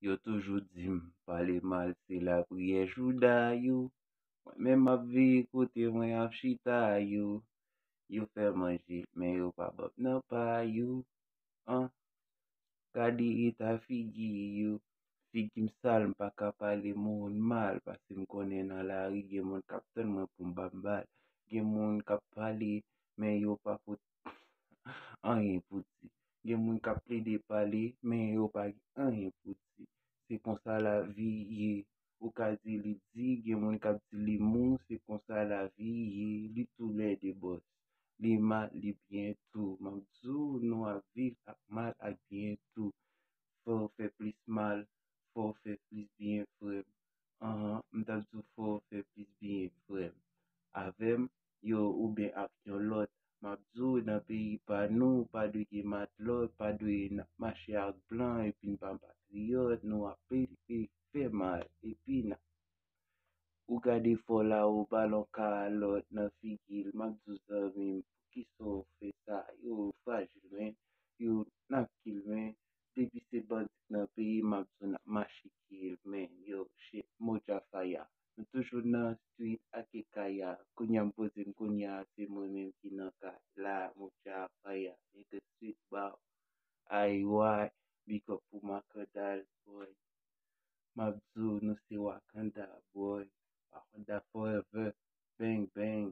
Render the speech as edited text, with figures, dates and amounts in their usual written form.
Yo toujou di m, pale mal se la priye jouda yo. Mwen ap vi kote mwen ap chita yo. Yo fè manje, men yo pa bop nan pa yo. An, kadi ita figi yo. Figi m sal m pa ka pale moun mal. Pase m konen nan la ri gen moun kap ten mwen pou m bambal. Gen moun kap pale, men yo pa fout anyen pou di. Gen moun kap ple de pale, men yo pa anyen pou di. C'est comme ça la vie est. Ou ka di li di, gen moun kap di li mou, c'est comme ça la vie est. Li tout les de boss. Li mal, li bien tout. Mamzou, nou a viv ak mal ak bien tout. Faut faire plus mal, faut faire plus bien frère. M'dabdou faut faire plus bien frère. Avem, yo ou bien ak yon lot. Mabdou nan peyi pa nou, pa de gen matlot, pa de mache ak blanc, epi n'pa patriote, nou a peyi fe mal, epi na ou gade fo la ou balon ka lot nan figil, mabdou zavim, ki so fe sa, yo fragil men, yo nak kil men, depi se bandik nan peyi, mabdou nak mache kil men, yo shit, mojah fire. Nou toujou nan street ak e kaya, konya mpoze mkonya se mwen men ki nan ka la mojah fire, e te street bow, ay why, big up pou Makadal boy, mabdou nou se Wakanda boy, Wakanda forever, bang bang.